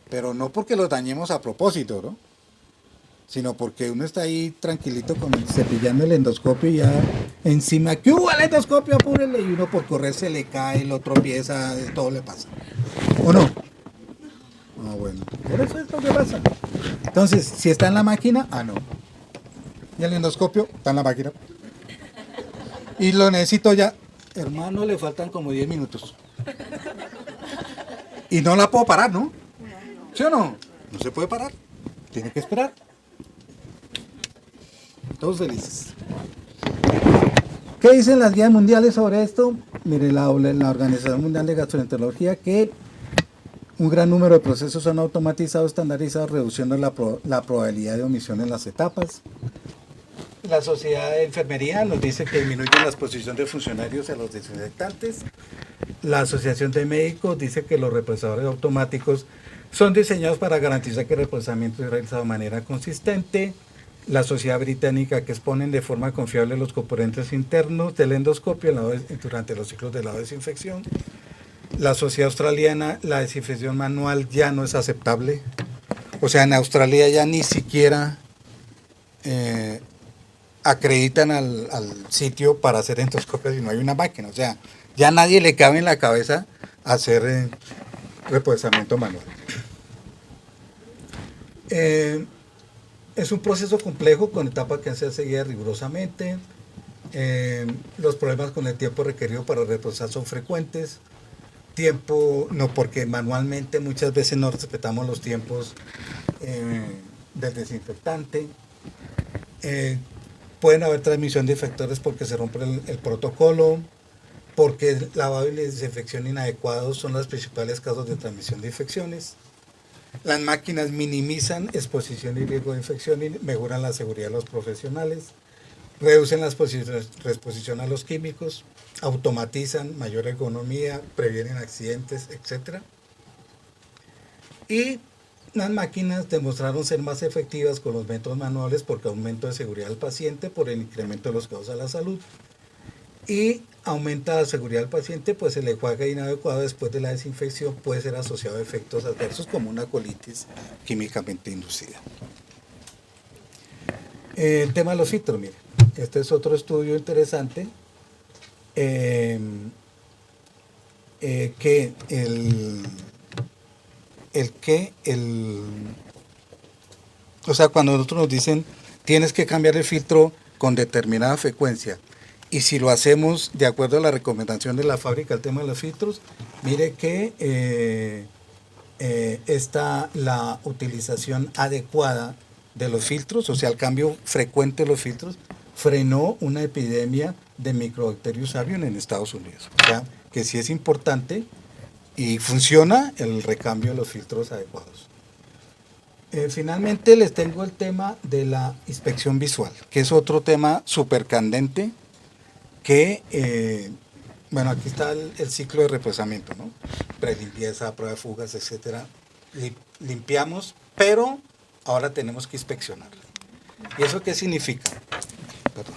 Pero no porque los dañemos a propósito, ¿no? Sino porque uno está ahí tranquilito cepillando el endoscopio y ya encima, ¿qué hubo el endoscopio? Apúrele, y uno por correr se le cae, lo tropieza, todo le pasa. ¿O no? Ah, bueno, por eso es lo que pasa. Entonces, si está en la máquina, no. Y el endoscopio está en la máquina. Y lo necesito ya. Hermano, le faltan como 10 minutos. Y no la puedo parar, ¿no? ¿Sí o no? No se puede parar. Tiene que esperar. Todos felices. ¿Qué dicen las guías mundiales sobre esto? Mire, la Organización Mundial de Gastroenterología, que un gran número de procesos son automatizados, estandarizados, reduciendo la probabilidad de omisión en las etapas. La Sociedad de Enfermería nos dice que disminuye la exposición de funcionarios a los desinfectantes. La Asociación de Médicos dice que los reprocesadores automáticos son diseñados para garantizar que el reprocesamiento es realizado de manera consistente. La Sociedad Británica, que exponen de forma confiable los componentes internos del endoscopio durante los ciclos de la desinfección. La Sociedad Australiana, la desinfección manual ya no es aceptable. O sea, en Australia ya ni siquiera acreditan al sitio para hacer endoscopias y no hay una máquina. O sea, ya nadie le cabe en la cabeza hacer reprocesamiento manual. Es un proceso complejo con etapas que han sido seguidas rigurosamente. Los problemas con el tiempo requerido para reprocesar son frecuentes. No, porque manualmente muchas veces no respetamos los tiempos del desinfectante. Pueden haber transmisión de infectores porque se rompe el protocolo, porque el lavado y la desinfección inadecuados son las principales causas de transmisión de infecciones. Las máquinas minimizan exposición y riesgo de infección y mejoran la seguridad de los profesionales, reducen la exposición a los químicos, automatizan mayor ergonomía, previenen accidentes, etc. Y las máquinas demostraron ser más efectivas con los métodos manuales porque aumento de seguridad del paciente por el incremento de los costos a la salud. Y aumenta la seguridad del paciente, pues el enjuague inadecuado después de la desinfección puede ser asociado a efectos adversos como una colitis químicamente inducida. El tema de los filtros, mire, este es otro estudio interesante, o sea, cuando nosotros nos dicen tienes que cambiar el filtro con determinada frecuencia, y si lo hacemos de acuerdo a la recomendación de la fábrica, el tema de los filtros, mire que está la utilización adecuada de los filtros, o sea, el cambio frecuente de los filtros, frenó una epidemia de Microbacterius avium en Estados Unidos. O sea, que sí es importante y funciona el recambio de los filtros adecuados. Finalmente les tengo el tema de la inspección visual, que es otro tema súper candente, que, bueno, aquí está el ciclo de reprocesamiento, ¿no? Prelimpieza, prueba de fugas, etcétera. Limpiamos, pero ahora tenemos que inspeccionar. ¿Y eso qué significa? Perdón.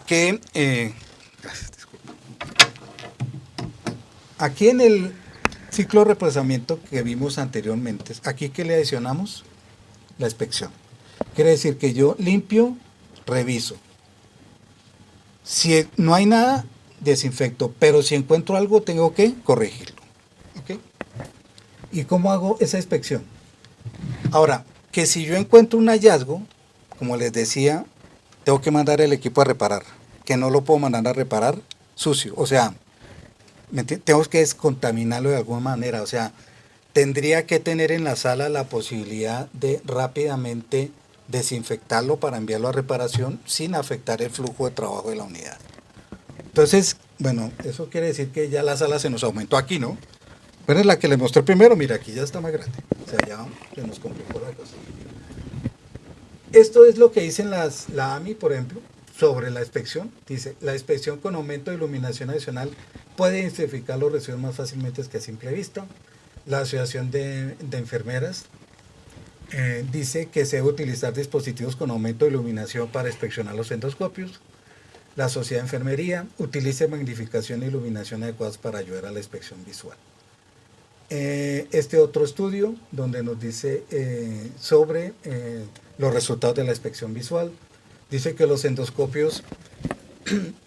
Que, gracias, disculpa. Aquí en el ciclo de reprocesamiento que vimos anteriormente, aquí que le adicionamos la inspección. Quiere decir que yo limpio, reviso. Si no hay nada, desinfecto, pero si encuentro algo, tengo que corregirlo. ¿Okay? ¿Y cómo hago esa inspección? Ahora, que si yo encuentro un hallazgo, como les decía, tengo que mandar el equipo a reparar, que no lo puedo mandar a reparar sucio, o sea, tengo que descontaminarlo de alguna manera, o sea, tendría que tener en la sala la posibilidad de rápidamente desinfectarlo para enviarlo a reparación sin afectar el flujo de trabajo de la unidad. Entonces, bueno, eso quiere decir que ya la sala se nos aumentó aquí, ¿no? Pero es la que les mostré primero, mira, aquí ya está más grande, o sea, ya se nos complicó la cosa. Esto es lo que dicen la AMI, por ejemplo, sobre la inspección. Dice, la inspección con aumento de iluminación adicional puede identificar los residuos más fácilmente que a simple vista. La Asociación de Enfermeras dice que se debe utilizar dispositivos con aumento de iluminación para inspeccionar los endoscopios. La Sociedad de Enfermería utiliza magnificación e iluminación adecuadas para ayudar a la inspección visual. Este otro estudio donde nos dice sobre los resultados de la inspección visual, dice que los endoscopios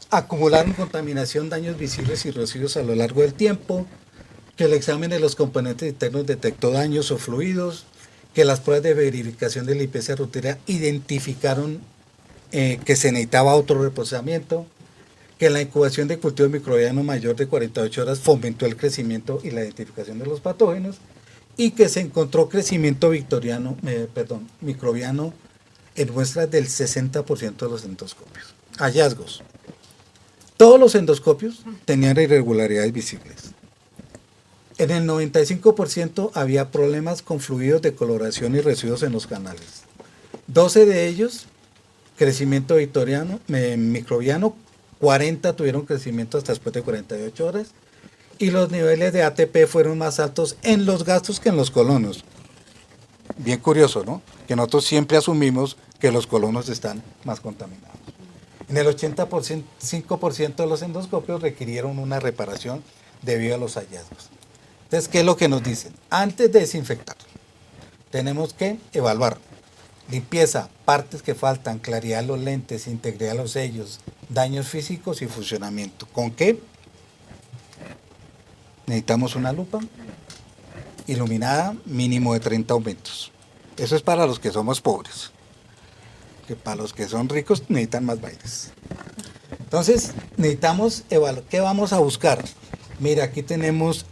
acumularon contaminación, daños visibles y residuos a lo largo del tiempo, que el examen de los componentes internos detectó daños o fluidos, que las pruebas de verificación de limpieza rutina identificaron que se necesitaba otro reposamiento, que la incubación de cultivo microbiano mayor de 48 horas fomentó el crecimiento y la identificación de los patógenos, y que se encontró crecimiento microbiano en muestras del 60% de los endoscopios. Hallazgos. Todos los endoscopios tenían irregularidades visibles. En el 95% había problemas con fluidos de coloración y residuos en los canales. 12 de ellos, crecimiento microbiano, 40 tuvieron crecimiento hasta después de 48 horas, y los niveles de ATP fueron más altos en los gastos que en los colonos. Bien curioso, ¿no? Que nosotros siempre asumimos que los colonos están más contaminados. En el 85% de los endoscopios requirieron una reparación debido a los hallazgos. Entonces, ¿qué es lo que nos dicen? Antes de desinfectar, tenemos que evaluar limpieza, partes que faltan, claridad de los lentes, integridad de los sellos, daños físicos y funcionamiento. ¿Con qué? Necesitamos una lupa iluminada mínimo de 30 aumentos. Eso es para los que somos pobres. Que para los que son ricos necesitan más bailes. Entonces, necesitamos evaluar. ¿Qué vamos a buscar? Mira, aquí tenemos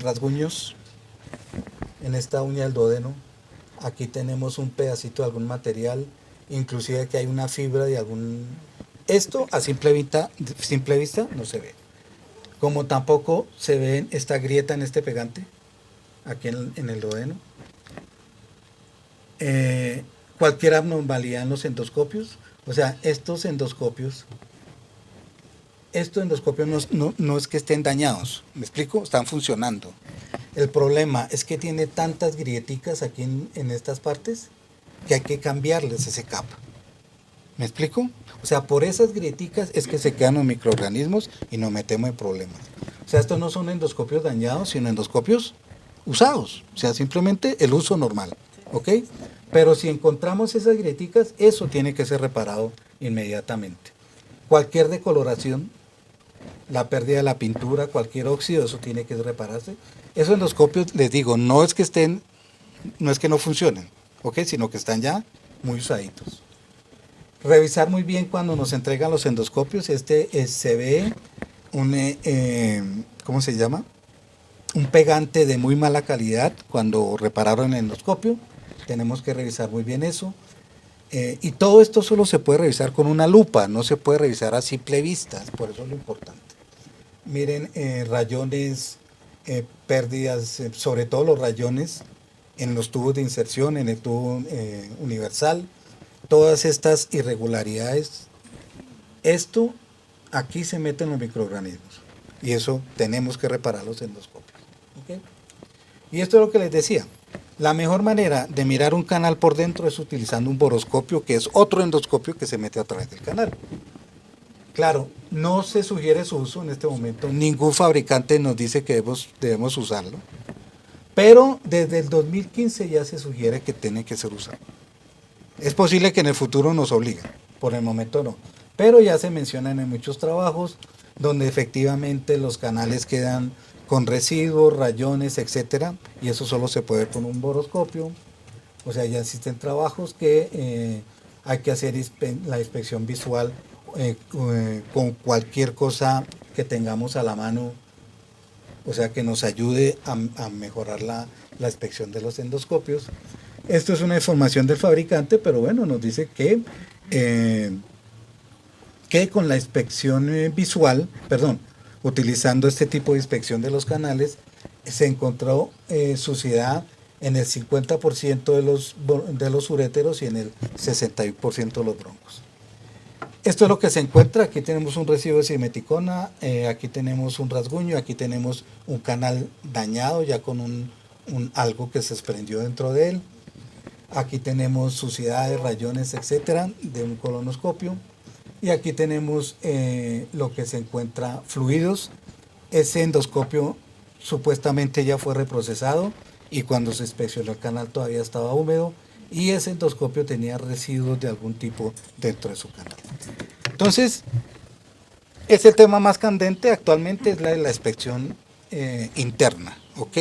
rasguños en esta uña del duodeno. Aquí tenemos un pedacito de algún material, inclusive que hay una fibra de algún... Esto a simple vista no se ve. Como tampoco se ve esta grieta en este pegante, aquí en el duodeno. Cualquier abnormalidad en los endoscopios, o sea, estos endoscopios no es que estén dañados, ¿me explico? Están funcionando. El problema es que tiene tantas grieticas aquí en estas partes que hay que cambiarles ese capa. ¿Me explico? O sea, por esas grieticas es que se quedan los microorganismos y nos metemos en problemas. O sea, estos no son endoscopios dañados, sino endoscopios usados. O sea, simplemente el uso normal. ¿Ok? Pero si encontramos esas grieticas, eso tiene que ser reparado inmediatamente. Cualquier decoloración, la pérdida de la pintura, cualquier óxido, eso tiene que repararse. Esos endoscopios, les digo, no es que no funcionen, ¿ok? Sino que están ya muy usaditos. Revisar muy bien cuando nos entregan los endoscopios. Se ve ¿cómo se llama? Un pegante de muy mala calidad cuando repararon el endoscopio. Tenemos que revisar muy bien eso. Y todo esto solo se puede revisar con una lupa, no se puede revisar a simple vista, por eso es lo importante. Miren, rayones, pérdidas, sobre todo los rayones en los tubos de inserción, en el tubo universal, todas estas irregularidades, esto aquí se meten los microorganismos y eso tenemos que reparar los endoscopios. ¿Okay? Y esto es lo que les decía. La mejor manera de mirar un canal por dentro es utilizando un boroscopio, que es otro endoscopio que se mete a través del canal. Claro, no se sugiere su uso en este momento, ningún fabricante nos dice que debemos usarlo, pero desde el 2015 ya se sugiere que tiene que ser usado. Es posible que en el futuro nos obliguen, por el momento no, pero ya se mencionan en muchos trabajos donde efectivamente los canales quedan con residuos, rayones, etcétera, y eso solo se puede ver con un boroscopio. O sea, ya existen trabajos que hay que hacer la inspección visual con cualquier cosa que tengamos a la mano, o sea, que nos ayude a mejorar la inspección de los endoscopios. Esto es una información del fabricante, pero bueno, nos dice que con la inspección visual, utilizando este tipo de inspección de los canales, se encontró suciedad en el 50% de los uréteros y en el 61% de los broncos. Esto es lo que se encuentra. Aquí tenemos un residuo de simeticona, aquí tenemos un rasguño, aquí tenemos un canal dañado ya con algo que se desprendió dentro de él. Aquí tenemos suciedades, rayones, etcétera, de un colonoscopio. Y aquí tenemos lo que se encuentra fluidos. Ese endoscopio supuestamente ya fue reprocesado y cuando se inspeccionó el canal todavía estaba húmedo y ese endoscopio tenía residuos de algún tipo dentro de su canal. Entonces, es el tema más candente actualmente, es la de la inspección interna, ¿ok?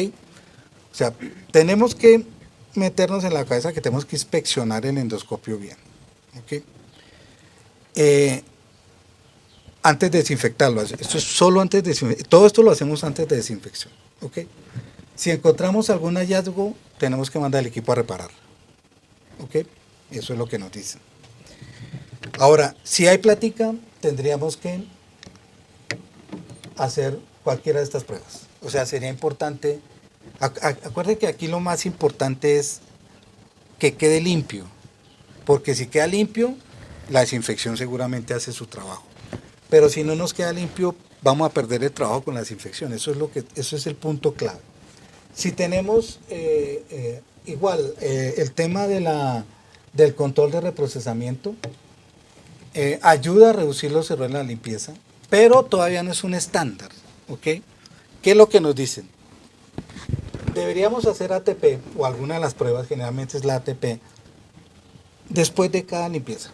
O sea, tenemos que meternos en la cabeza que tenemos que inspeccionar el endoscopio bien, ¿ok? Antes de desinfectarlo, esto es solo antes de desinfectar, todo esto lo hacemos antes de desinfección, ¿ok? Si encontramos algún hallazgo, tenemos que mandar al equipo a reparar, ¿ok? Eso es lo que nos dicen. Ahora, si hay plática, tendríamos que hacer cualquiera de estas pruebas. O sea, sería importante, acuérdense que aquí lo más importante es que quede limpio, porque si queda limpio, la desinfección seguramente hace su trabajo. Pero si no nos queda limpio, vamos a perder el trabajo con la desinfección. Eso es el punto clave. Si tenemos el tema del control de reprocesamiento, ayuda a reducir los errores en la limpieza, pero todavía no es un estándar, ¿ok? ¿Qué es lo que nos dicen? Deberíamos hacer ATP, o alguna de las pruebas, generalmente es la ATP, después de cada limpieza.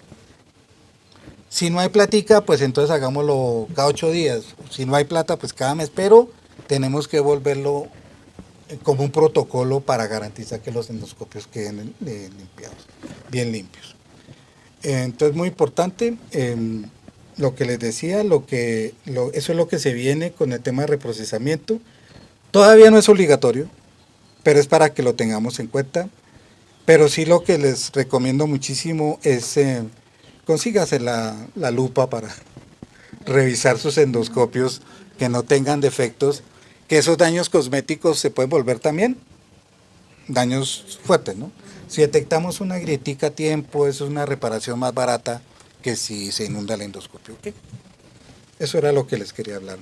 Si no hay platica, pues entonces hagámoslo cada 8 días. Si no hay plata, pues cada mes, pero tenemos que volverlo como un protocolo para garantizar que los endoscopios queden limpiados, bien limpios. Entonces, muy importante, lo que les decía, eso es lo que se viene con el tema de reprocesamiento. Todavía no es obligatorio, pero es para que lo tengamos en cuenta. Pero sí lo que les recomiendo muchísimo es consígase la lupa para revisar sus endoscopios, que no tengan defectos, que esos daños cosméticos se pueden volver también daños fuertes, ¿no? Si detectamos una grietica a tiempo, eso es una reparación más barata que si se inunda el endoscopio, ¿ok? Eso era lo que les quería hablar.